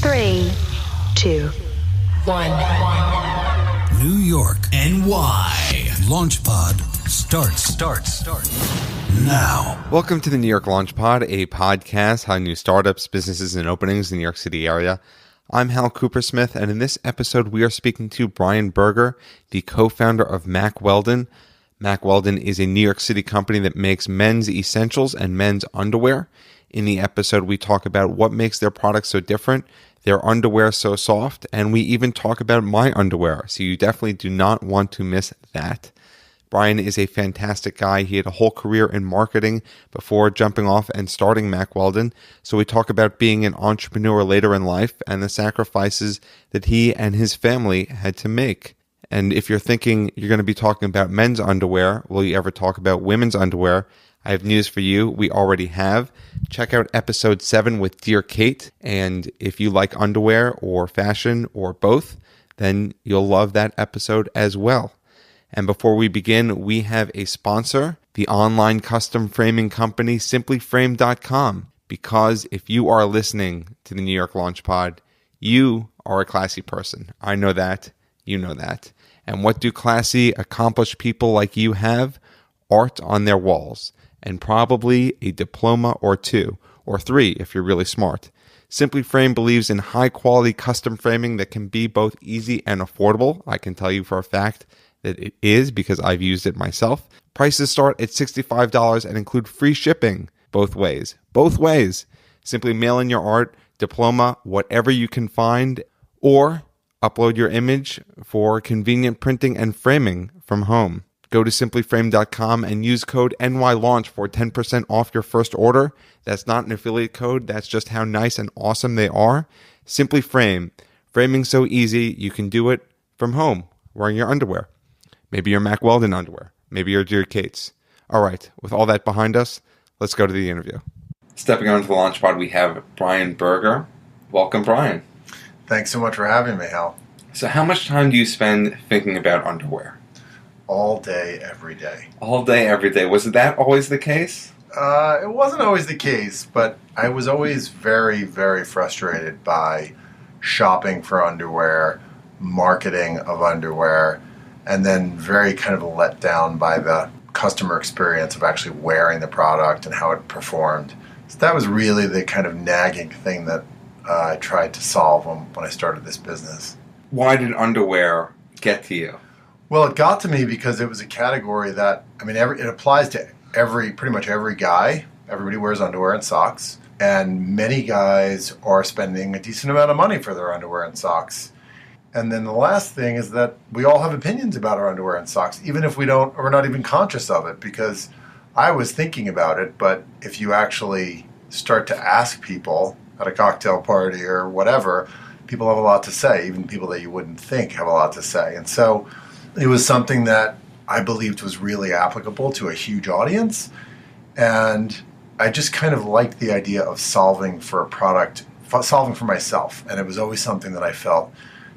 3, 2, 1. New York, NY. LaunchPod starts now. Welcome to the New York LaunchPod, a podcast how new startups, businesses, and openings in the New York City area. I'm Hal Coopersmith, and in this episode, we are speaking to Brian Berger, the co-founder of Mack Weldon. Mack Weldon is a New York City company that makes men's essentials and men's underwear. In the episode, we talk about what makes their products so different, their underwear so soft, and we even talk about my underwear, so you definitely do not want to miss that. Brian is a fantastic guy. He had a whole career in marketing before jumping off and starting Mack Weldon. So we talk about being an entrepreneur later in life and the sacrifices that he and his family had to make. And if you're thinking you're going to be talking about men's underwear, will you ever talk about women's underwear? I have news for you. We already have. Check out episode 7 with Dear Kate. And if you like underwear or fashion or both, then you'll love that episode as well. And before we begin, we have a sponsor, the online custom framing company, simplyframe.com. Because if you are listening to the New York LaunchPod, you are a classy person. I know that. You know that. And what do classy, accomplished people like you have? Art on their walls. And probably a diploma or 2, or 3 if you're really smart. Simply Frame believes in high-quality custom framing that can be both easy and affordable. I can tell you for a fact that it is because I've used it myself. Prices start at $65 and include free shipping both ways. Both ways. Simply mail in your art, diploma, whatever you can find, or upload your image for convenient printing and framing from home. Go to simplyframe.com and use code NYLAUNCH for 10% off your first order. That's not an affiliate code. That's just how nice and awesome they are. Simply Frame. Framing so easy, you can do it from home, wearing your underwear. Maybe your Mack Weldon underwear. Maybe your Dear Kate's. All right, with all that behind us, let's go to the interview. Stepping onto the LaunchPod, we have Brian Berger. Welcome, Brian. Thanks so much for having me, Hal. So how much time do you spend thinking about underwear? All day, every day. All day, every day. Was that always the case? It wasn't always the case, but I was always very, very frustrated by shopping for underwear, marketing of underwear, and then very kind of let down by the customer experience of actually wearing the product and how it performed. So that was really the kind of nagging thing that I tried to solve when I started this business. Why did underwear get to you? Well, it got to me because it was a category that, it applies to pretty much every guy. Everybody wears underwear and socks. And many guys are spending a decent amount of money for their underwear and socks. And then the last thing is that we all have opinions about our underwear and socks, even if we're not even conscious of it, because I was thinking about it, but if you actually start to ask people at a cocktail party or whatever, people have a lot to say, even people that you wouldn't think have a lot to say. And so it was something that I believed was really applicable to a huge audience. And I just kind of liked the idea of solving for myself. And it was always something that I felt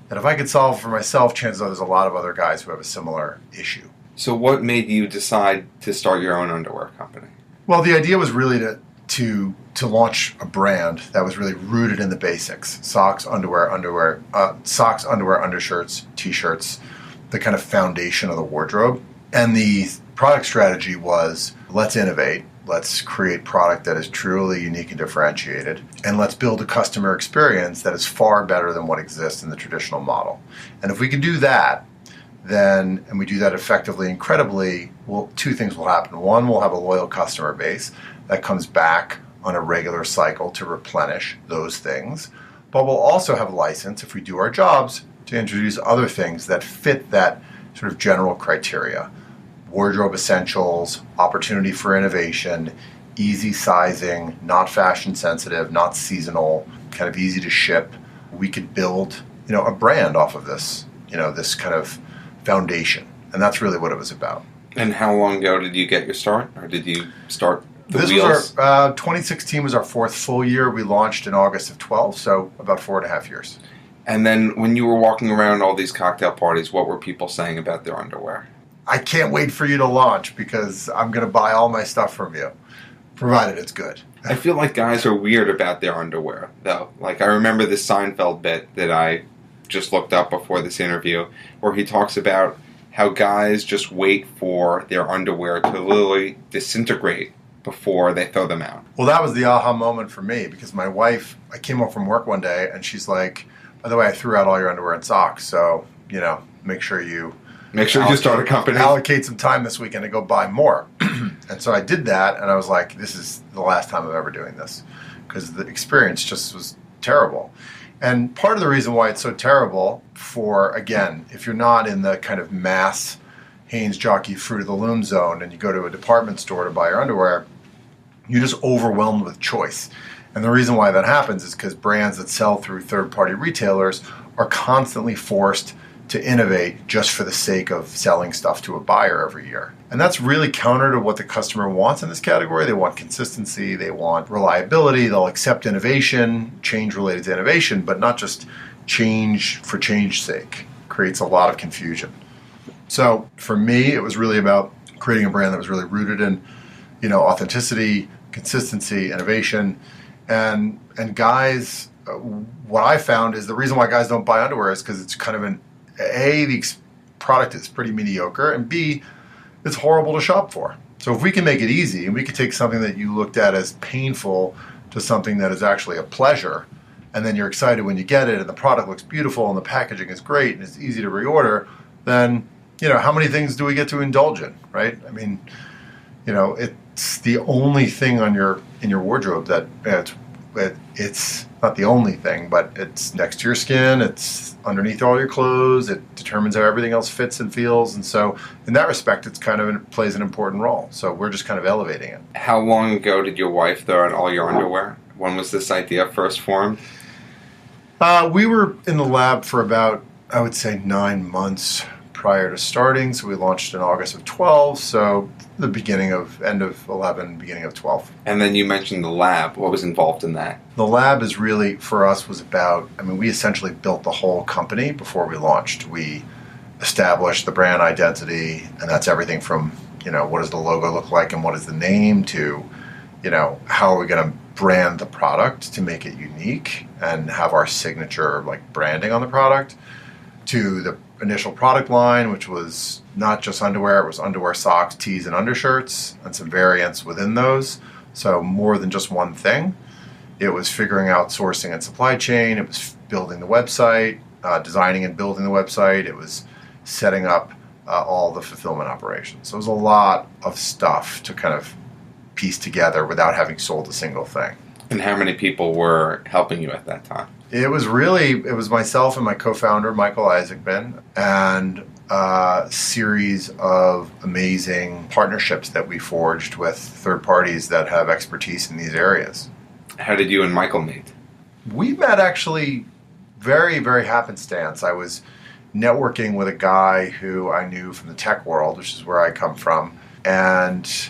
that if I could solve for myself, chances are there's a lot of other guys who have a similar issue. So what made you decide to start your own underwear company? Well, the idea was really to launch a brand that was really rooted in the basics. Socks, underwear, undershirts, t-shirts, the kind of foundation of the wardrobe. And the product strategy was, let's innovate. Let's create product that is truly unique and differentiated. And let's build a customer experience that is far better than what exists in the traditional model. And if we can do that, and we do that effectively and credibly, two things will happen. One, we'll have a loyal customer base that comes back on a regular cycle to replenish those things. But we'll also have a license, if we do our jobs, to introduce other things that fit that sort of general criteria. Wardrobe essentials, opportunity for innovation, easy sizing, not fashion sensitive, not seasonal, kind of easy to ship. We could build, a brand off of this, this kind of foundation. And that's really what it was about. And how long ago did you get your start? Or did you start This was our 2016 was our fourth full year. We launched in August of 12, so about 4.5 years. And then when you were walking around all these cocktail parties, what were people saying about their underwear? I can't wait for you to launch because I'm going to buy all my stuff from you, provided it's good. I feel like guys are weird about their underwear, though. Like, I remember this Seinfeld bit that I just looked up before this interview, where he talks about how guys just wait for their underwear to literally disintegrate before they throw them out. Well, that was the aha moment for me, because my wife, I came home from work one day and she's like, by the way, I threw out all your underwear and socks, so, make sure you start a company. Allocate some time this weekend to go buy more. And so I did that, and I was like, this is the last time I'm ever doing this, because the experience just was terrible. And part of the reason why it's so terrible again, if you're not in the kind of mass Hanes Jockey Fruit of the Loom zone and you go to a department store to buy your underwear, you're just overwhelmed with choice. And the reason why that happens is because brands that sell through third-party retailers are constantly forced to innovate just for the sake of selling stuff to a buyer every year. And that's really counter to what the customer wants in this category. They want consistency, they want reliability, they'll accept innovation, change related to innovation, but not just change for change's sake. Creates a lot of confusion. So for me, it was really about creating a brand that was really rooted in, authenticity, consistency, innovation, and guys. What I found is the reason why guys don't buy underwear is because it's kind of the product is pretty mediocre, and B, it's horrible to shop for. So if we can make it easy, and we can take something that you looked at as painful to something that is actually a pleasure, and then you're excited when you get it, and the product looks beautiful, and the packaging is great, and it's easy to reorder, then, how many things do we get to indulge in, right? I mean, it's the only thing in your wardrobe that it's not the only thing, but it's next to your skin, it's underneath all your clothes, it determines how everything else fits and feels, and so in that respect, it's kind of plays an important role. So we're just kind of elevating it. How long ago did your wife throw out all your underwear? When was this idea first formed? We were in the lab for about, I would say, 9 months prior to starting, so we launched in August of 12, so the end of 11, beginning of 12. And then you mentioned the lab. What was involved in that? The lab is really, for us, was about, we essentially built the whole company before we launched. We established the brand identity, and that's everything from, what does the logo look like and what is the name to, how are we going to brand the product to make it unique and have our signature branding on the product, to the initial product line, which was not just underwear, it was underwear, socks, tees, and undershirts, and some variants within those. So more than just one thing. It was figuring out sourcing and supply chain. It was building the website, designing and building the website. It was setting up all the fulfillment operations. So it was a lot of stuff to kind of piece together without having sold a single thing. And how many people were helping you at that time? It was myself and my co-founder, Michael Isaacman, and a series of amazing partnerships that we forged with third parties that have expertise in these areas. How did you and Michael meet? We met actually very, very happenstance. I was networking with a guy who I knew from the tech world, which is where I come from, and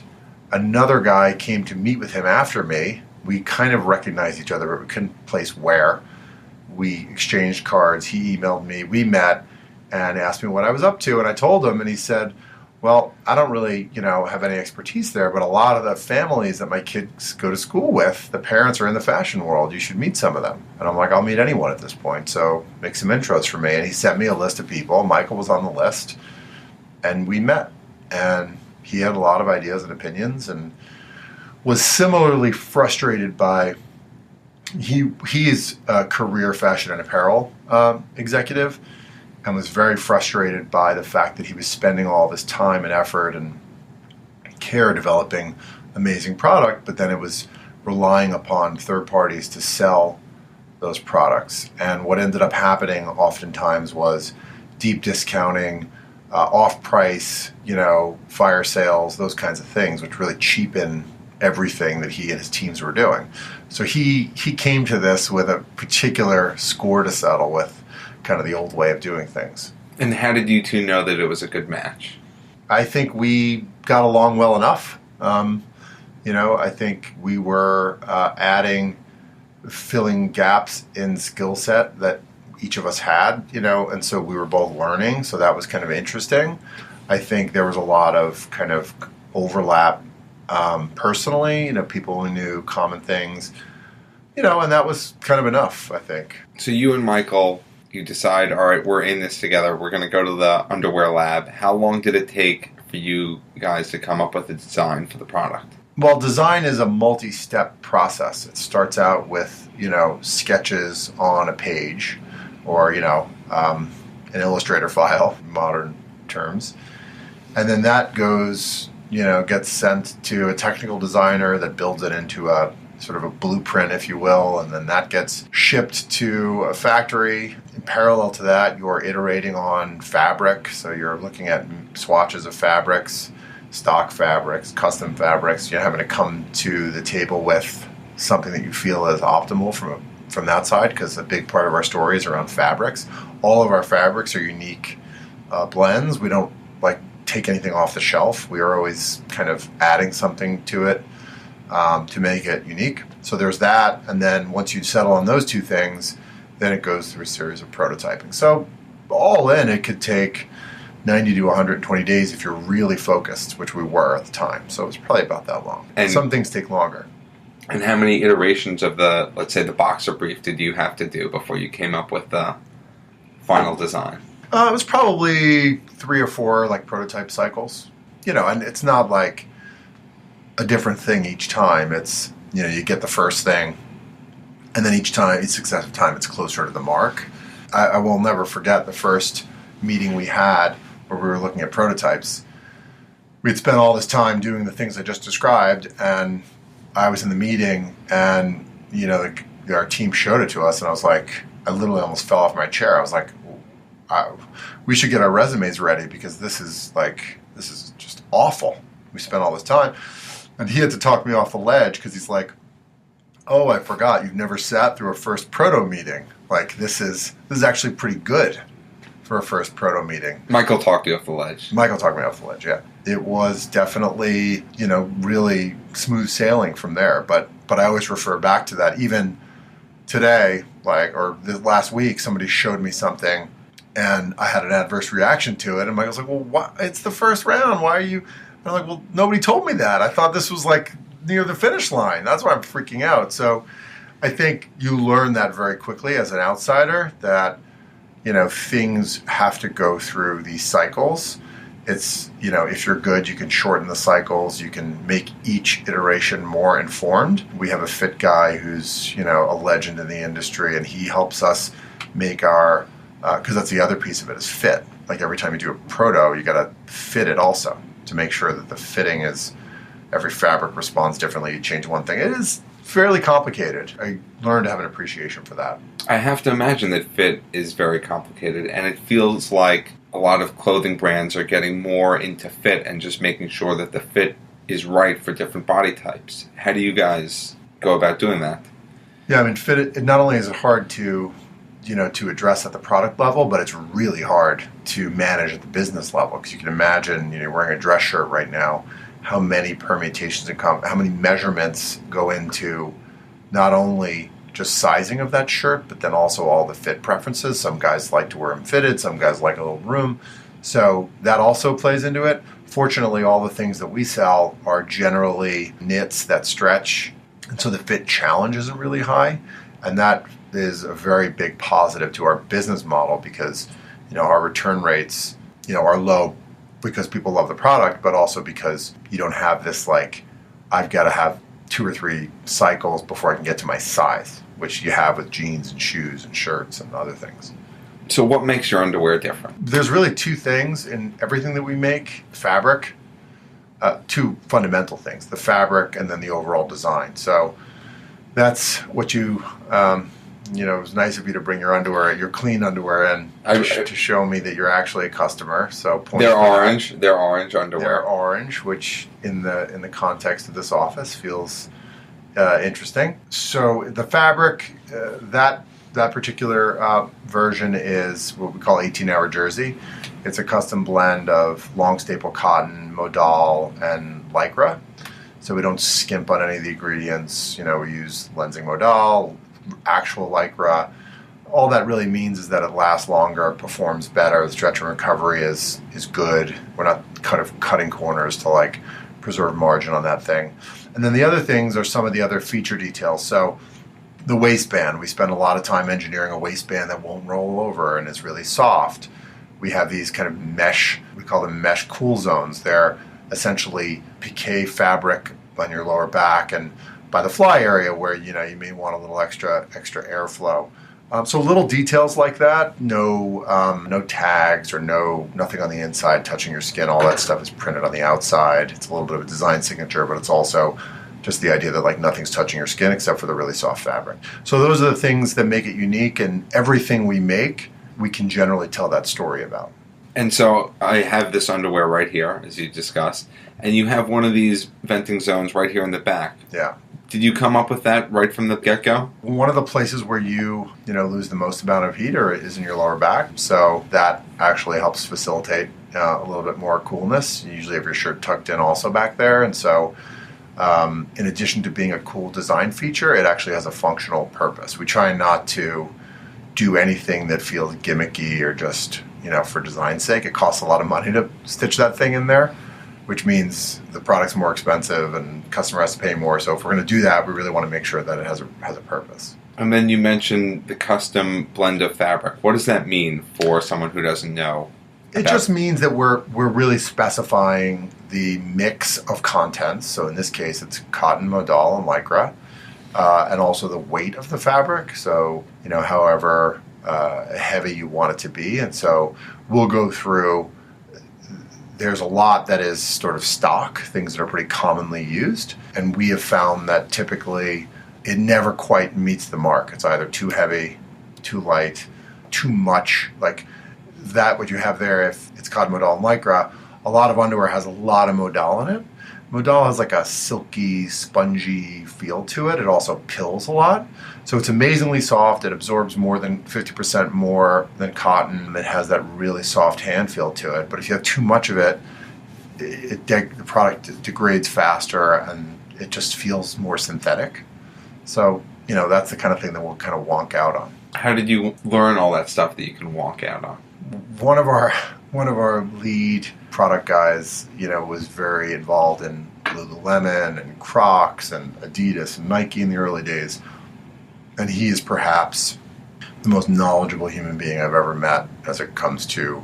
another guy came to meet with him after me. We kind of recognized each other, but we couldn't place where. We exchanged cards. He emailed me. We met and asked me what I was up to. And I told him, and he said, well, I don't really, have any expertise there, but a lot of the families that my kids go to school with, the parents are in the fashion world. You should meet some of them. And I'm like, I'll meet anyone at this point. So make some intros for me. And he sent me a list of people. Michael was on the list. And we met. And he had a lot of ideas and opinions and was similarly frustrated by, he is a career fashion and apparel executive, and was very frustrated by the fact that he was spending all of his time and effort and care developing amazing product, but then it was relying upon third parties to sell those products. And what ended up happening oftentimes was deep discounting, off-price, fire sales, those kinds of things, which really cheapen everything that he and his teams were doing. So he came to this with a particular score to settle with, kind of the old way of doing things. And how did you two know that it was a good match? I think we got along well enough. I think we were filling gaps in skill set that each of us had, and so we were both learning, so that was kind of interesting. I think there was a lot of kind of overlap personally, people who knew common things, and that was kind of enough, I think. So you and Michael, you decide, all right, we're in this together. We're going to go to the underwear lab. How long did it take for you guys to come up with a design for the product? Well, design is a multi-step process. It starts out with, sketches on a page or, an Illustrator file, modern terms. And then that goes, gets sent to a technical designer that builds it into a sort of a blueprint, if you will, and then that gets shipped to a factory. In parallel to that, you're iterating on fabric, so you're looking at swatches of fabrics, stock fabrics, custom fabrics. You're having to come to the table with something that you feel is optimal from that side, because a big part of our story is around fabrics. All of our fabrics are unique blends. We don't take anything off the shelf. We are always kind of adding something to it to make it unique. So there's that, and then once you settle on those two things, then it goes through a series of prototyping. So all in, it could take 90 to 120 days if you're really focused, which we were at the time. So it was probably about that long. And some things take longer. And how many iterations of let's say the boxer brief did you have to do before you came up with the final design? It was probably 3 or 4 prototype cycles. And it's not like a different thing each time. It's, you get the first thing, and then each successive time, it's closer to the mark. I will never forget the first meeting we had where we were looking at prototypes. We'd spent all this time doing the things I just described, and I was in the meeting, and, our team showed it to us, and I literally almost fell off my chair. I was like, we should get our resumes ready, because this is just awful. We spent all this time. And he had to talk me off the ledge, because he's like, oh, I forgot, you've never sat through a first proto meeting. This is actually pretty good for a first proto meeting. Michael talked you off the ledge. Michael talked me off the ledge, yeah. It was definitely, really smooth sailing from there. But I always refer back to that. Even today, or this last week, somebody showed me something, and I had an adverse reaction to it. And Michael's like, well, what? It's the first round. Why are you... I'm like, well, nobody told me that. I thought this was near the finish line. That's why I'm freaking out. So I think you learn that very quickly as an outsider, that, things have to go through these cycles. It's, if you're good, you can shorten the cycles. You can make each iteration more informed. We have a fit guy who's, a legend in the industry, and he helps us make our, because that's the other piece of it, is fit. Every time you do a proto, you got to fit it also, to make sure that the fitting is, every fabric responds differently. You change one thing. It is fairly complicated. I learned to have an appreciation for that. I have to imagine that fit is very complicated, and it feels like a lot of clothing brands are getting more into fit and just making sure that the fit is right for different body types. How do you guys go about doing that? Yeah, fit, it not only is it hard to address at the product level, but it's really hard to manage at the business level, because you can imagine, you're wearing a dress shirt right now, how many permutations how many measurements go into not only just sizing of that shirt, but then also all the fit preferences. Some guys like to wear them fitted, some guys like a little room. So that also plays into it. Fortunately, all the things that we sell are generally knits that stretch, and so the fit challenge isn't really high, and that is a very big positive to our business model, because our return rates are low, because people love the product, but also because you don't have this I've got to have 2 or 3 cycles before I can get to my size, which you have with jeans and shoes and shirts and other things. So what makes your underwear different? There's really 2 things in everything that we make. Fabric, 2 fundamental things, the fabric and then the overall design. So that's what it was nice of you to bring your clean underwear in to show me that you're actually a customer. So they're orange underwear. They're orange, which in the context of this office feels interesting. So the fabric, that particular version is what we call 18-hour jersey. It's a custom blend of long staple cotton, modal, and lycra. So we don't skimp on any of the ingredients. We use lensing modal, actual lycra. All that really means is that it lasts longer, performs better, the stretch and recovery is good. We're not kind of cutting corners to preserve margin on that thing. And then the other things are some of the other feature details. So the waistband, we spend a lot of time engineering a waistband that won't roll over and is really soft. We have these kind of mesh, we call them mesh cool zones. They're essentially piqué fabric on your lower back and by the fly area where, you may want a little extra airflow. So little details like that, no tags or nothing on the inside touching your skin. All that stuff is printed on the outside. It's a little bit of a design signature, but it's also just the idea that like nothing's touching your skin except for the really soft fabric. So those are the things that make it unique, and everything we make, we can generally tell that story about. And so I have this underwear right here, as you discussed, and you have one of these venting zones right here in the back. Yeah. Did you come up with that right from the get-go? One of the places where you lose the most amount of heat is in your lower back, so that actually helps facilitate a little bit more coolness. You usually have your shirt tucked in also back there, and so in addition to being a cool design feature, it actually has a functional purpose. We try not to do anything that feels gimmicky or just for design's sake. It costs a lot of money to stitch that thing in there, which means the product's more expensive and customer has to pay more. So if we're going to do that, we really want to make sure that it has a purpose. And then you mentioned the custom blend of fabric. What does that mean for someone who doesn't know? It just means that we're really specifying the mix of contents. So in this case, it's cotton, modal, and lycra, and also the weight of the fabric. So however heavy you want it to be, and so we'll go through. There's a lot that is sort of stock, things that are pretty commonly used, and we have found that typically it never quite meets the mark. It's either too heavy, too light, too much. Like that, what you have there, if it's cotton, modal, and lycra, a lot of underwear has a lot of modal in it. Modal has like a silky, spongy feel to it. It also pills a lot. So it's amazingly soft. It absorbs more than 50% more than cotton. It has that really soft hand feel to it. But if you have too much of it, the product degrades faster and it just feels more synthetic. So, that's the kind of thing that we'll kind of wonk out on. How did you learn all that stuff that you can wonk out on? One of our lead product guys, was very involved in Lululemon and Crocs and Adidas and Nike in the early days. And he is perhaps the most knowledgeable human being I've ever met as it comes to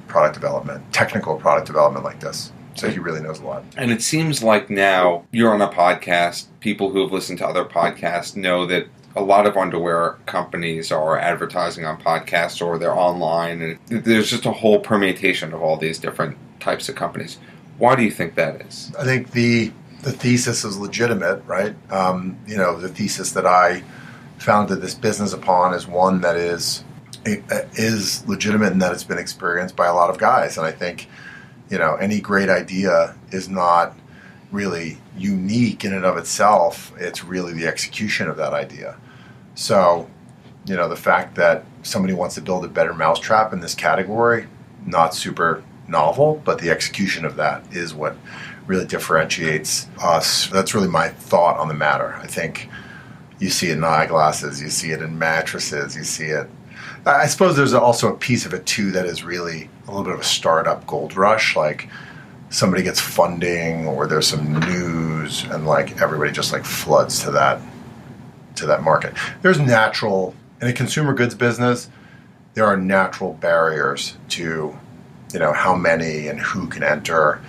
product development, technical product development like this. So he really knows a lot. And it seems like now you're on a podcast. People who have listened to other podcasts know that a lot of underwear companies are advertising on podcasts or they're online. And there's just a whole permutation of all these different types of companies. Why do you think that is? I think the thesis is legitimate, right? The thesis that I founded this business upon is one that is legitimate and that it's been experienced by a lot of guys. And I think, any great idea is not really unique in and of itself. It's really the execution of that idea. So, the fact that somebody wants to build a better mousetrap in this category, not super novel, but the execution of that is what really differentiates us. That's really my thought on the matter. I think you see it in eyeglasses, you see it in mattresses, you see it. I suppose there's also a piece of it too that is really a little bit of a startup gold rush, like somebody gets funding or there's some news and like everybody just like floods to that market. There's natural, in a consumer goods business, there are natural barriers to how many and who can enter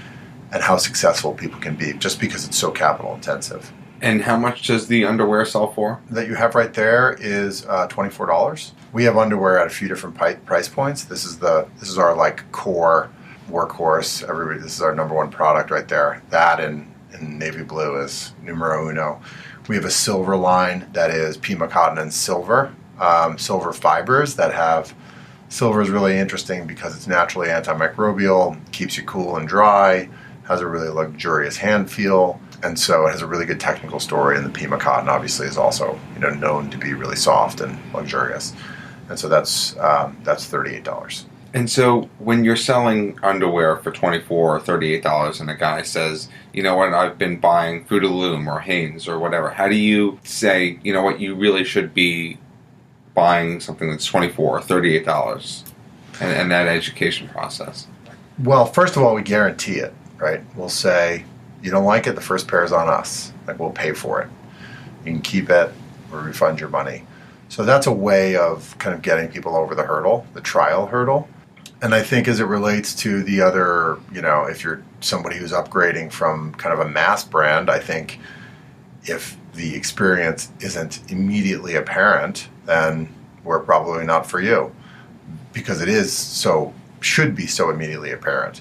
and how successful people can be just because it's so capital intensive. And how much does the underwear sell for? That you have right there is $24. We have underwear at a few different price points. This is our like core workhorse. This is our number one product right there. That in navy blue is numero uno. We have a silver line that is Pima cotton and silver fibers that have. Silver is really interesting because it's naturally antimicrobial, keeps you cool and dry, has a really luxurious hand feel, and so it has a really good technical story. And the Pima cotton obviously is also known to be really soft and luxurious, and so that's $38. And so when you're selling underwear for $24 or $38 and a guy says, you know what, I've been buying Fruit of the Loom or Hanes or whatever, how do you say, you know what, you really should be buying something that's $24 or $38 and that education process? Well, first of all, we guarantee it, right? We'll say, You don't like it, the first pair is on us. Like, we'll pay for it. You can keep it, we'll refund your money. So that's a way of kind of getting people over the hurdle, the trial hurdle. And I think as it relates to the other, if you're somebody who's upgrading from kind of a mass brand, I think if the experience isn't immediately apparent, then we're probably not for you, because should be so immediately apparent.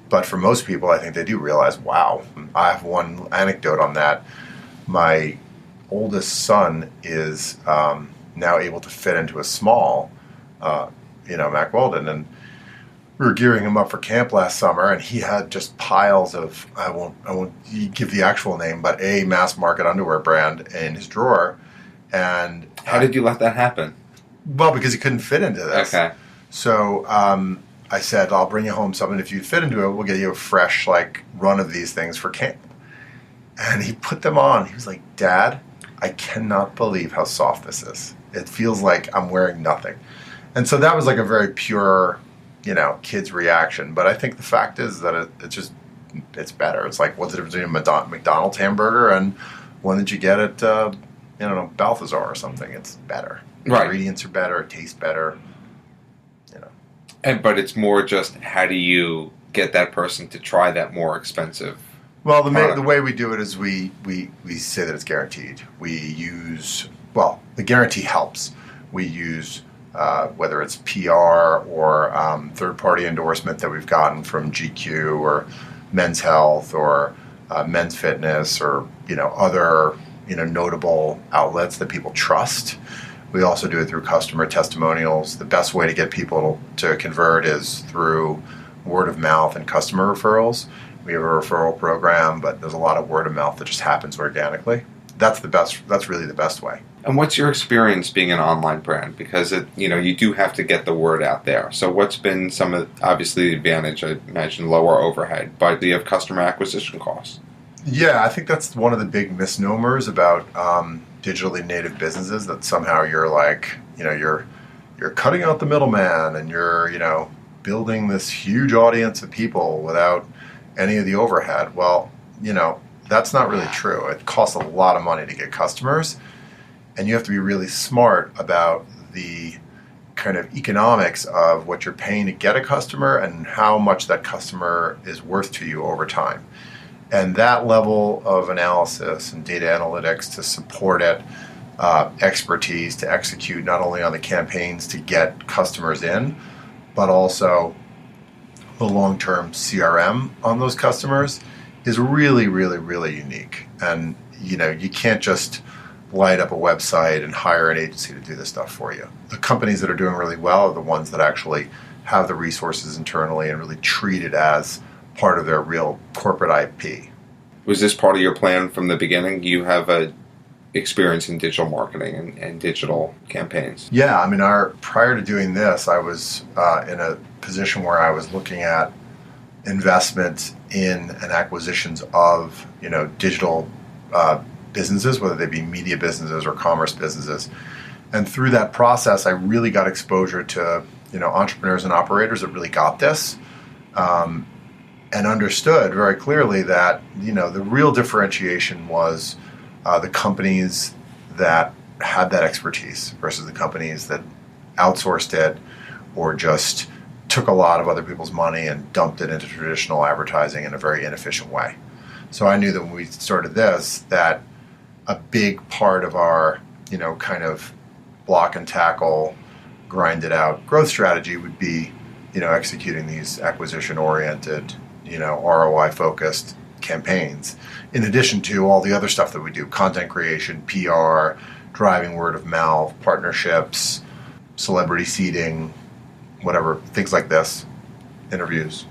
But for most people, I think they do realize, wow. I have one anecdote on that. My oldest son is now able to fit into a small, Mack Weldon, and we were gearing him up for camp last summer, and he had just piles of, I won't give the actual name, but a mass market underwear brand in his drawer. And how did you let that happen? Well, because he couldn't fit into this. Okay. So I said, I'll bring you home something. If you fit into it, we'll get you a fresh run of these things for camp. And he put them on. He was like, Dad, I cannot believe how soft this is. It feels like I'm wearing nothing. And so that was like a very pure, kid's reaction. But I think the fact is that it's better. It's like, what's the difference between a McDonald's hamburger and one that you get at, Balthazar or something? It's better. Right. Ingredients are better. It tastes better. But it's more just, how do you get that person to try that more expensive? Well, the way we do it is we say that it's guaranteed. The guarantee helps. We use whether it's PR or third-party endorsement that we've gotten from GQ or Men's Health or Men's Fitness or other notable outlets that people trust. We also do it through customer testimonials. The best way to get people to convert is through word of mouth and customer referrals. We have a referral program, but there's a lot of word of mouth that just happens organically. That's really the best way. And what's your experience being an online brand? Because you do have to get the word out there. So what's been obviously the advantage? I imagine lower overhead, but do you have customer acquisition costs? Yeah, I think that's one of the big misnomers about digitally native businesses, that somehow you're you're cutting out the middleman and you're building this huge audience of people without any of the overhead. Well, that's not really true. It costs a lot of money to get customers, and you have to be really smart about the kind of economics of what you're paying to get a customer and how much that customer is worth to you over time. And that level of analysis and data analytics to support it, expertise to execute not only on the campaigns to get customers in, but also the long-term CRM on those customers is really, really, really unique. And, you can't just light up a website and hire an agency to do this stuff for you. The companies that are doing really well are the ones that actually have the resources internally and really treat it as part of their real corporate IP. Was this part of your plan from the beginning? You have a experience in digital marketing and digital campaigns. Yeah, prior to doing this, I was in a position where I was looking at investment in and acquisitions of digital businesses, whether they be media businesses or commerce businesses. And through that process, I really got exposure to entrepreneurs and operators that really got this. And understood very clearly that, the real differentiation was the companies that had that expertise versus the companies that outsourced it or just took a lot of other people's money and dumped it into traditional advertising in a very inefficient way. So I knew that when we started this, that a big part of our, kind of block and tackle, grinded out growth strategy would be, executing these acquisition-oriented, ROI-focused campaigns, in addition to all the other stuff that we do, content creation, PR, driving word of mouth, partnerships, celebrity seeding, whatever, things like this, interviews.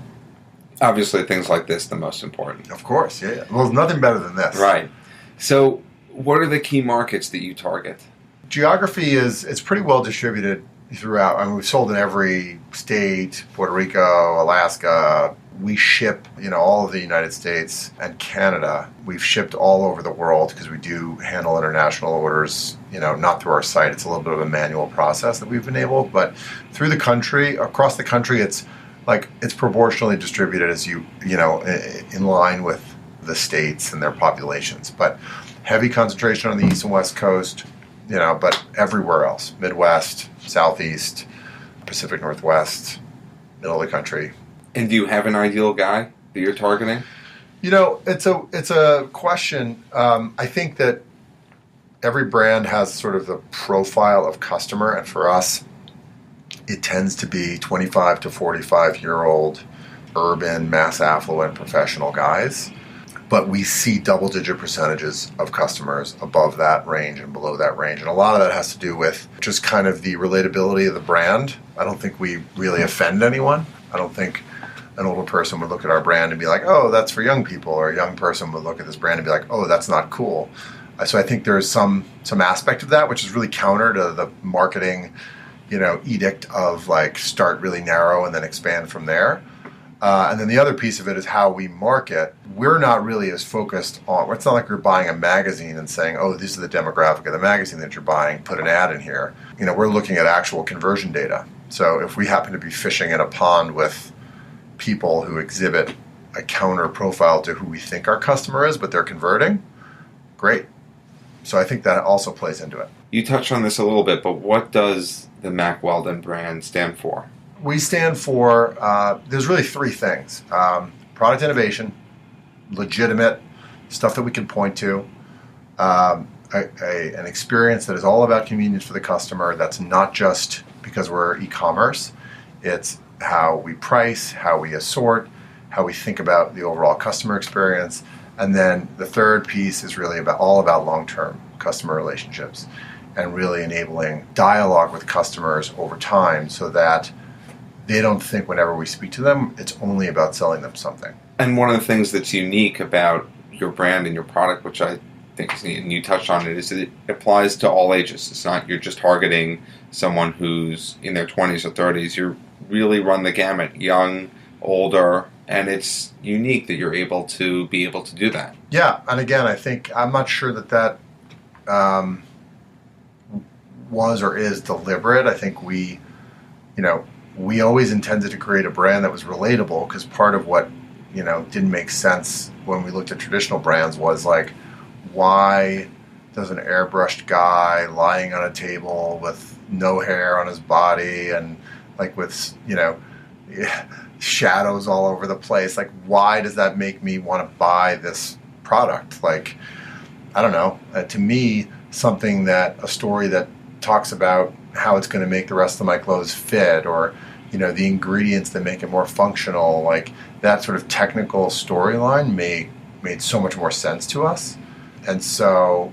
Obviously, things like this, the most important. Of course, yeah. Well, there's nothing better than this. Right. So what are the key markets that you target? Geography it's pretty well distributed throughout. We've sold in every state, Puerto Rico, Alaska. We ship, all of the United States and Canada. We've shipped all over the world because we do handle international orders, not through our site. It's a little bit of a manual process that we've enabled, but through the country, across the country, it's proportionally distributed as in line with the states and their populations. But heavy concentration on the East and West Coast, but everywhere else, Midwest, Southeast, Pacific Northwest, middle of the country. And do you have an ideal guy that you're targeting? It's a question. I think that every brand has sort of the profile of customer, and for us, it tends to be 25 to 45-year-old urban, mass affluent professional guys. But we see double-digit percentages of customers above that range and below that range. And a lot of that has to do with just kind of the relatability of the brand. I don't think we really offend anyone. I don't think an older person would look at our brand and be like, oh, that's for young people. Or a young person would look at this brand and be like, oh, that's not cool. So I think there's some aspect of that, which is really counter to the marketing, edict of like start really narrow and then expand from there. And then the other piece of it is how we market. We're not really as focused on, it's not like you're buying a magazine and saying, oh, this is the demographic of the magazine that you're buying, put an ad in here. We're looking at actual conversion data. So if we happen to be fishing in a pond with people who exhibit a counter profile to who we think our customer is, but they're converting, great. So I think that also plays into it. You touched on this a little bit, but what does the Mack Weldon brand stand for? We stand for, there's really three things. Product innovation, legitimate stuff that we can point to, an experience that is all about convenience for the customer. That's not just because we're e-commerce. It's how we price, how we assort, how we think about the overall customer experience. And then the third piece is really all about long-term customer relationships and really enabling dialogue with customers over time so that they don't think whenever we speak to them, it's only about selling them something. And one of the things that's unique about your brand and your product, which I think, and you touched on it, is that it applies to all ages. It's not you're just targeting someone who's in their 20s or 30s. You really run the gamut, young, older, and it's unique that you're able to do that. Yeah, and again, I think I'm not sure that was or is deliberate. I think we always intended to create a brand that was relatable, because part of what didn't make sense when we looked at traditional brands was like, why does an airbrushed guy lying on a table with no hair on his body and like with shadows all over the place, like why does that make me want to buy this product? Like, I don't know, to me, a story that talks about how it's going to make the rest of my clothes fit, or the ingredients that make it more functional, like that sort of technical storyline made so much more sense to us. And so,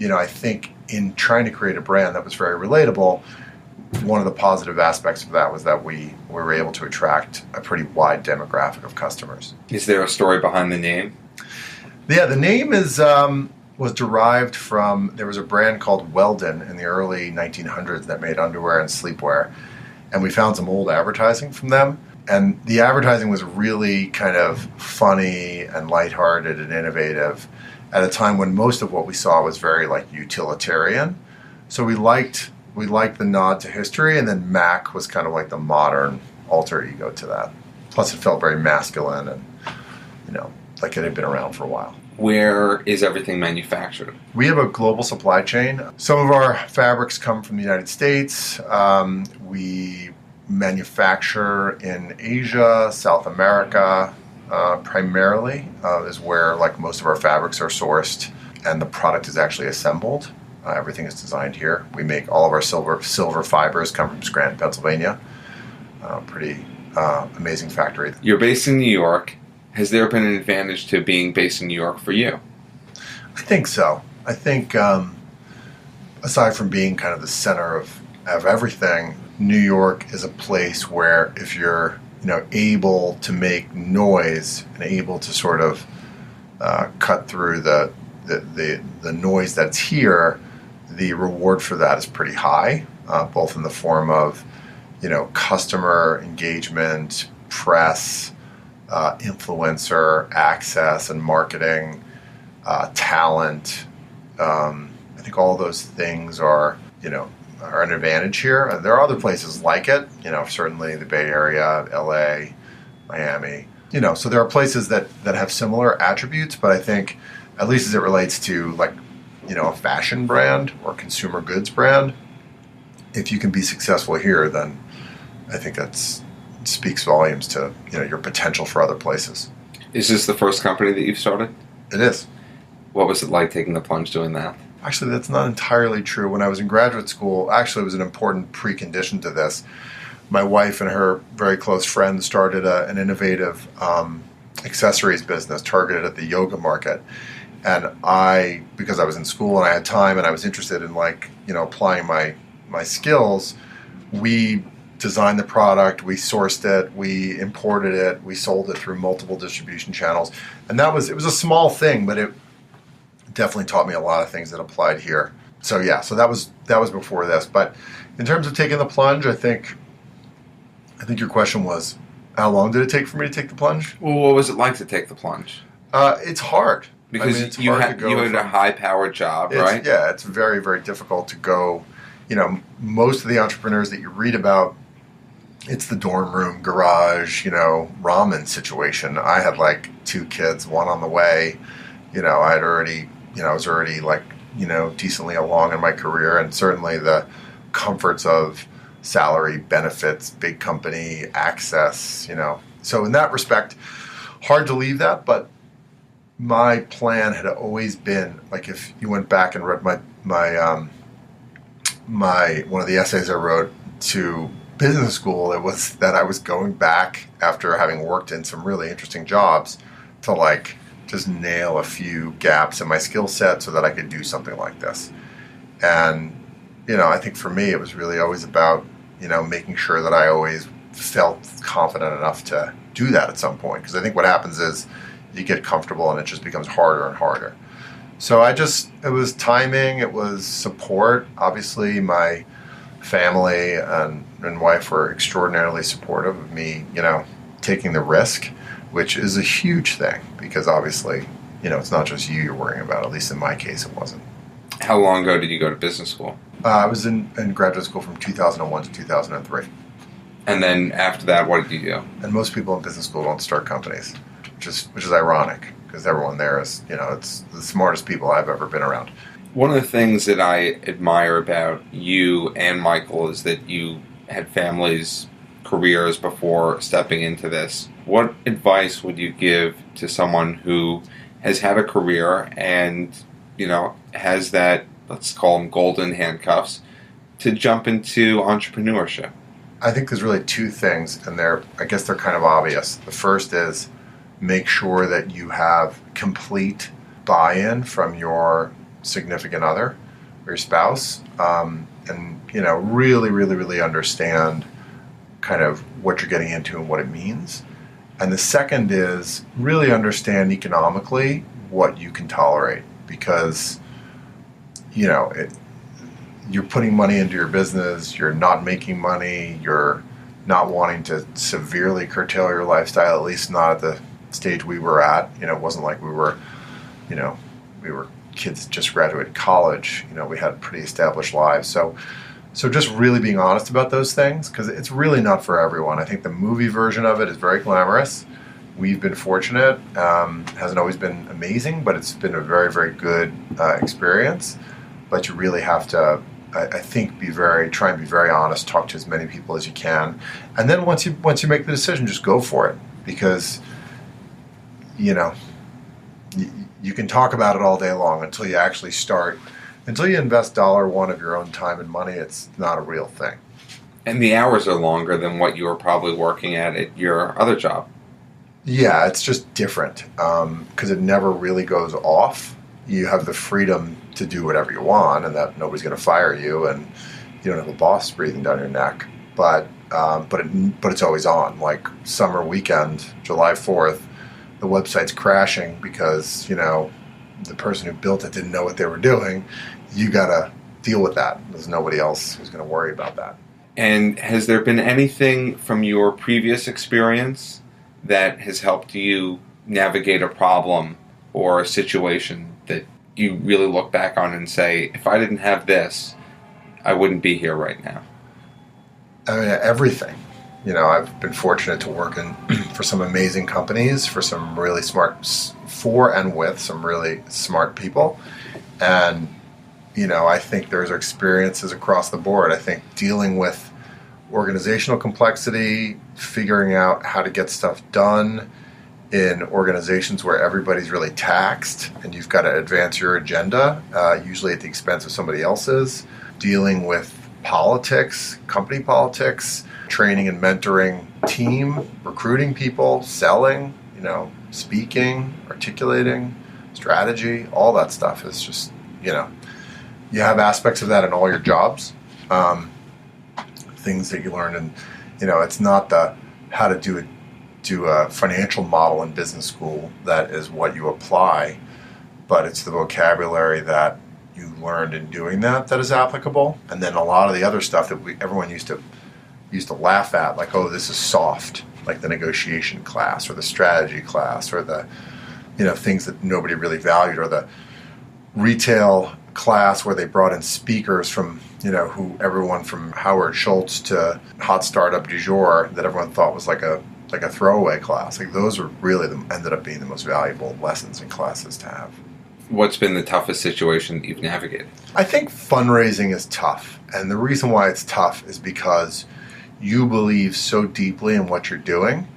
I think in trying to create a brand that was very relatable, one of the positive aspects of that was that we were able to attract a pretty wide demographic of customers. Is there a story behind the name? Yeah, the name was derived from, there was a brand called Weldon in the early 1900s that made underwear and sleepwear. And we found some old advertising from them. And the advertising was really kind of funny and lighthearted and innovative at a time when most of what we saw was very like utilitarian. So we liked the nod to history, and then Mack was kind of like the modern alter ego to that. Plus it felt very masculine and, like it had been around for a while. Where is everything manufactured? We have a global supply chain. Some of our fabrics come from the United States. We manufacture in Asia, South America, primarily is where like most of our fabrics are sourced, and the product is actually assembled. Everything is designed here. We make all of our silver fibers come from Scranton, Pennsylvania. Pretty amazing factory. You're based in New York. Has there been an advantage to being based in New York for you? I think so. I think aside from being kind of the center of everything, New York is a place where if you're able to make noise and able to sort of cut through the noise that's here, the reward for that is pretty high, both in the form of customer engagement, press, influencer access and marketing, talent. I think all those things are an advantage here. There are other places like it, certainly the Bay Area, LA, Miami. So there are places that have similar attributes, but I think, at least as it relates to like, a fashion brand or consumer goods brand, if you can be successful here, then I think speaks volumes to, your potential for other places. Is this the first company that you've started? It is. What was it like taking the plunge doing that? Actually, that's not entirely true. When I was in graduate school, actually it was an important precondition to this. My wife and her very close friend started an innovative accessories business targeted at the yoga market. And because I was in school and I had time and I was interested in applying my skills, we designed the product, we sourced it, we imported it, we sold it through multiple distribution channels. And it was a small thing, but it definitely taught me a lot of things that applied here. So that was before this. But in terms of taking the plunge, I think your question was, how long did it take for me to take the plunge? Well, what was it like to take the plunge? It's hard. Because you had a high-powered job, right? Yeah, it's very, very difficult to go. Most of the entrepreneurs that you read about, it's the dorm room, garage, ramen situation. I had 2 kids, one on the way. I was already decently along in my career, and certainly the comforts of salary, benefits, big company, access, So in that respect, hard to leave that, but my plan had always been, if you went back and read my one of the essays I wrote to business school, it was that I was going back after having worked in some really interesting jobs to just nail a few gaps in my skill set so that I could do something like this. And, I think for me, it was really always about, making sure that I always felt confident enough to do that at some point. Because I think what happens is you get comfortable and it just becomes harder and harder. So it was timing, it was support. Obviously, my family and wife were extraordinarily supportive of me, taking the risk, which is a huge thing because obviously, it's not just you're worrying about. At least in my case, it wasn't. How long ago did you go to business school? I was in graduate school from 2001 to 2003. And then after that, what did you do? And most people in business school don't start companies, which is ironic because everyone there is, it's the smartest people I've ever been around. One of the things that I admire about you and Michael is that you had families, careers before stepping into this. What advice would you give to someone who has had a career and, has that, let's call them golden handcuffs, to jump into entrepreneurship? I think there's really 2 things, and I guess they're kind of obvious. The first is make sure that you have complete buy-in from your significant other or your spouse, and really, really, really understand kind of what you're getting into and what it means. And the second is really understand economically what you can tolerate, because you're putting money into your business, you're not making money, you're not wanting to severely curtail your lifestyle, at least not at the stage we were at. It wasn't like we were kids just graduated college. We had pretty established lives. So just really being honest about those things, because it's really not for everyone. I think the movie version of it is very glamorous. We've been fortunate. Hasn't always been amazing, but it's been a very, very good experience. But you really have to, I think, try and be very honest, talk to as many people as you can. And then once you make the decision, just go for it. Because, you can talk about it all day long until you actually start. Until you invest $1 of your own time and money, it's not a real thing. And the hours are longer than what you were probably working at your other job. Yeah, it's just different because it never really goes off. You have the freedom to do whatever you want, and that nobody's going to fire you, and you don't have a boss breathing down your neck. But it's always on. Like summer weekend, July 4th, the website's crashing because the person who built it didn't know what they were doing. You got to deal with that. There's nobody else who's going to worry about that. And has there been anything from your previous experience that has helped you navigate a problem or a situation that you really look back on and say, if I didn't have this, I wouldn't be here right now? I mean, everything. I've been fortunate to work for some amazing companies, for some really for and with some really smart people. And, I think there's experiences across the board. I think dealing with organizational complexity, figuring out how to get stuff done in organizations where everybody's really taxed and you've got to advance your agenda, usually at the expense of somebody else's, dealing with politics, company politics, training and mentoring team, recruiting people, selling, speaking, articulating, strategy, all that stuff is just, you have aspects of that in all your jobs. Things that you learn, and it's not the how to do a financial model in business school that is what you apply, but it's the vocabulary that you learned in doing that is applicable. And then a lot of the other stuff that everyone used to laugh at, like, oh, this is soft, like the negotiation class or the strategy class or the things that nobody really valued, or the retail class where they brought in speakers from who everyone from Howard Schultz to hot startup du jour that everyone thought was like a throwaway class. Like, those were really ended up being the most valuable lessons and classes to have. What's been the toughest situation that you've navigated? I think fundraising is tough, and the reason why it's tough is because you believe so deeply in what you're doing,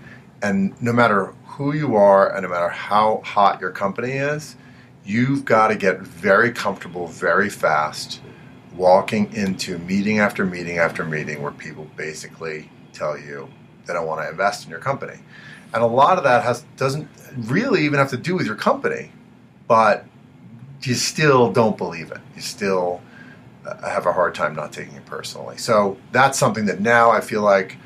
and no matter who you are and no matter how hot your company is, you've got to get very comfortable very fast walking into meeting after meeting after meeting where people basically tell you they don't want to invest in your company. And a lot of that doesn't really even have to do with your company, but you still don't believe it. You still have a hard time not taking it personally. So that's something that now I feel like,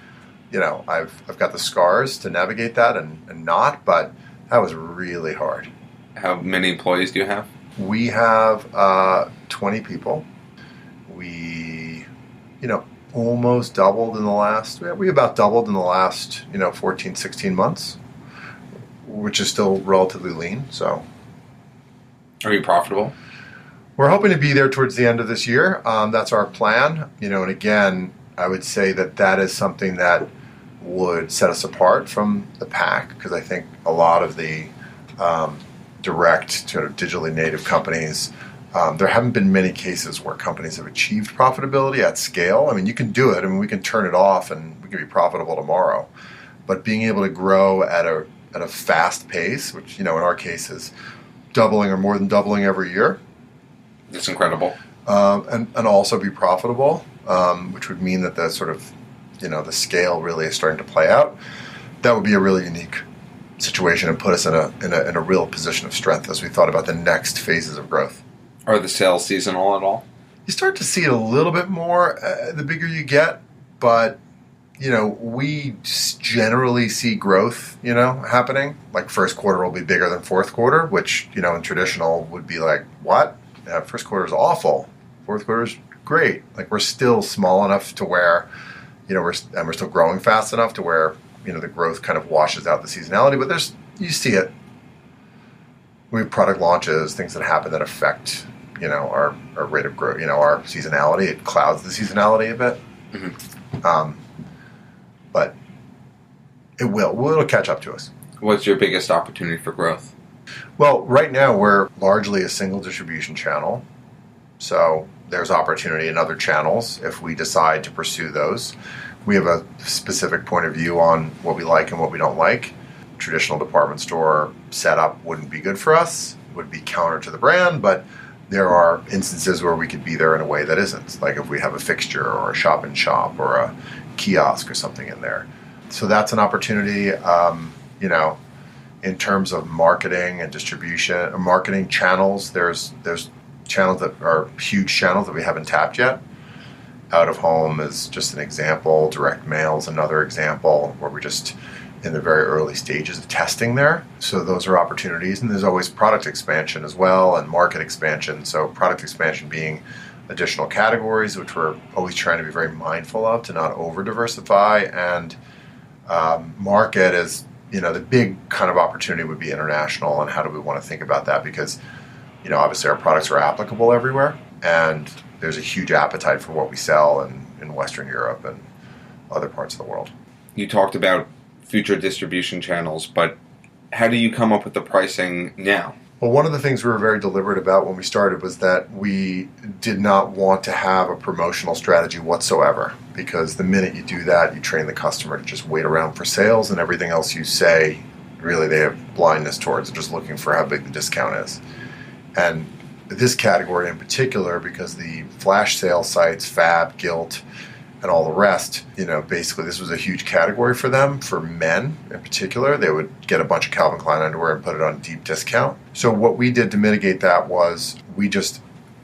I've got the scars to navigate that and not, but that was really hard. How many employees do you have? We have 20 people. We, almost doubled in the last, we about doubled in the last, 14, 16 months, which is still relatively lean. So, are you profitable? We're hoping to be there towards the end of this year. That's our plan. And again, I would say that is something that would set us apart from the pack, because I think a lot of the direct sort of digitally native companies, there haven't been many cases where companies have achieved profitability at scale. I mean, you can do it. I mean, we can turn it off and we can be profitable tomorrow. But being able to grow at a fast pace, which, in our case is doubling or more than doubling every year. It's incredible. And also be profitable, which would mean that the sort of, the scale really is starting to play out. That would be a really unique situation and put us in a real position of strength as we thought about the next phases of growth. Are the sales seasonal at all? You start to see it a little bit more the bigger you get, but we generally see growth, happening. Like first quarter will be bigger than fourth quarter, which, in traditional would be like, what? Yeah, first quarter is awful. Fourth quarter is great. Like, we're still small enough to where, we're still growing fast enough to where, the growth kind of washes out the seasonality, but you see it. We have product launches, things that happen that affect, our rate of growth, our seasonality. It clouds the seasonality a bit. Mm-hmm. But it'll catch up to us. What's your biggest opportunity for growth? Well, right now we're largely a single distribution channel. So there's opportunity in other channels if we decide to pursue those. We have a specific point of view on what we like and what we don't like. Traditional department store setup wouldn't be good for us, would be counter to the brand, but there are instances where we could be there in a way that isn't. Like if we have a fixture or a shop in shop or a kiosk or something in there. So that's an opportunity, in terms of marketing and distribution, marketing channels. There's channels that are huge channels that we haven't tapped yet. Out of home is just an example. Direct mail is another example where we're just in the very early stages of testing there. So those are opportunities. And there's always product expansion as well and market expansion. So product expansion being additional categories, which we're always trying to be very mindful of to not over diversify. And market is, the big kind of opportunity would be international. And how do we want to think about that? Because, obviously our products are applicable everywhere. And there's a huge appetite for what we sell in Western Europe and other parts of the world. you talked about future distribution channels, but how do you come up with the pricing now? Well, one of the things we were very deliberate about when we started was that we did not want to have a promotional strategy whatsoever, because the minute you do that, you train the customer to just wait around for sales, and everything else you say, really they have blindness towards. They're just looking for how big the discount is. And this category in particular, because the flash sale sites, Fab, Gilt, and all the rest, basically this was a huge category for them, for men in particular. They would get a bunch of Calvin Klein underwear and put it on deep discount. So what we did to mitigate that was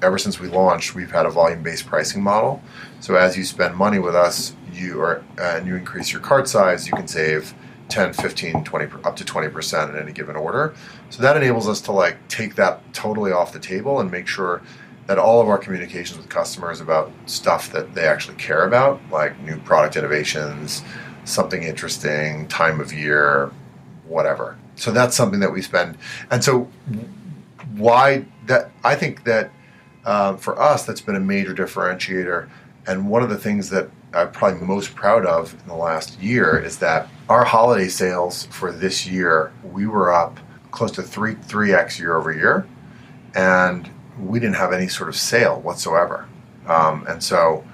ever since we launched, we've had a volume-based pricing model. So as you spend money with us, and you increase your cart size, you can save 10, 15, 20, up to 20% in any given order. So that enables us to take that totally off the table and make sure that all of our communications with customers about stuff that they actually care about, like new product innovations, something interesting, time of year, whatever. So that's something that we spend. And so I think that for us, that's been a major differentiator. And one of the things that I'm probably most proud of in the last year is that our holiday sales for this year, we were up close to 3x year over year. And we didn't have any sort of sale whatsoever. And so,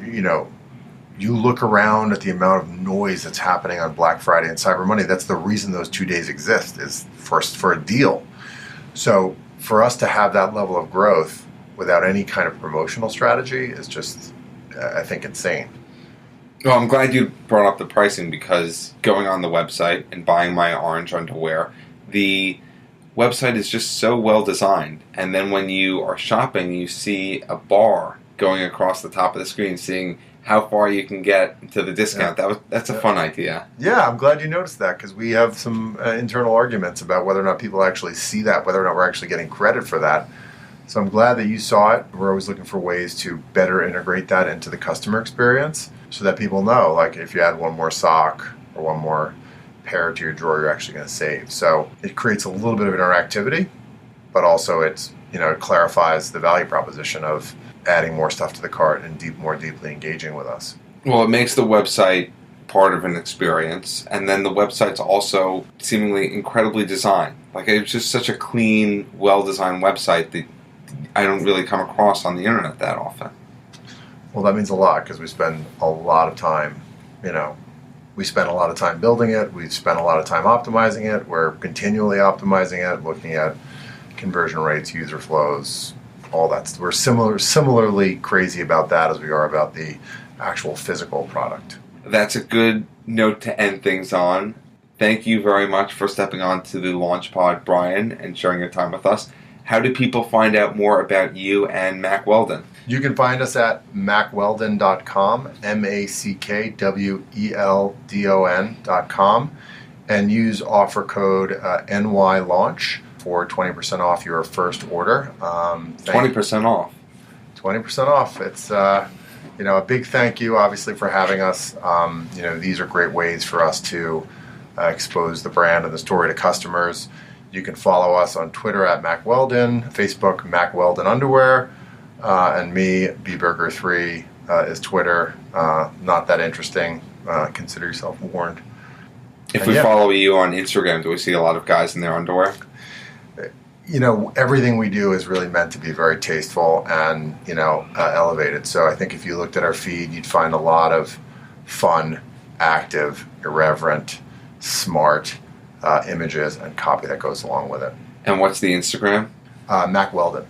you look around at the amount of noise that's happening on Black Friday and Cyber Monday. That's the reason those 2 days exist, is first for a deal. So for us to have that level of growth without any kind of promotional strategy is just, I think, insane. Well, I'm glad you brought up the pricing, because going on the website and buying my orange underwear, the website is just so well designed, and then when you are shopping, you see a bar going across the top of the screen, seeing how far you can get to the discount. That's a fun idea. Yeah, I'm glad you noticed that, because we have some internal arguments about whether or not people actually see that, whether or not we're actually getting credit for that. So I'm glad that you saw it. We're always looking for ways to better integrate that into the customer experience, so that people know, like, if you add one more sock or one more pair to your drawer, you're actually going to save. So it creates a little bit of interactivity, but also it clarifies the value proposition of adding more stuff to the cart and more deeply engaging with us. Well, it makes the website part of an experience, and then the website's also seemingly incredibly designed. Like, it's just such a clean, well-designed website that I don't really come across on the internet that often. Well, that means a lot, because we spend a lot of time, we spend a lot of time building it. We've spent a lot of time optimizing it. We're continually optimizing it, looking at conversion rates, user flows, all that. We're similarly crazy about that as we are about the actual physical product. That's a good note to end things on. Thank you very much for stepping on to the Launch Pod, Brian, and sharing your time with us. How do people find out more about you and Mack Weldon? You can find us at mackweldon.com, MACKWELDON.com, and use offer code NYLaunch for 20% off your first order. 20% off. 20% off. It's a big thank you, obviously, for having us. These are great ways for us to expose the brand and the story to customers. You can follow us on Twitter at Mack Weldon, Facebook Mack Weldon Underwear, and me, Berger3 is Twitter. Not that interesting. Consider yourself warned. If we follow you on Instagram, do we see a lot of guys in their underwear? Everything we do is really meant to be very tasteful and, elevated. So I think if you looked at our feed, you'd find a lot of fun, active, irreverent, smart images and copy that goes along with it. And what's the Instagram? Mack Weldon.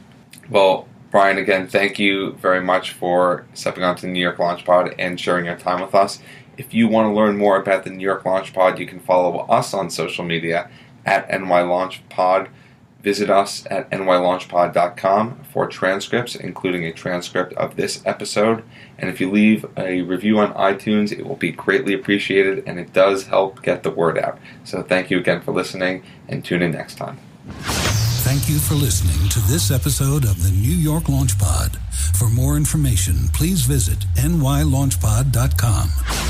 Well, Brian, again, thank you very much for stepping onto the New York Launch Pod and sharing your time with us. If you want to learn more about the New York Launch Pod, you can follow us on social media at NYLaunchPod. Visit us at nylaunchpod.com for transcripts, including a transcript of this episode. And if you leave a review on iTunes, it will be greatly appreciated, and it does help get the word out. So thank you again for listening, and tune in next time. Thank you for listening to this episode of the New York Launch Pod. For more information, please visit nylaunchpod.com.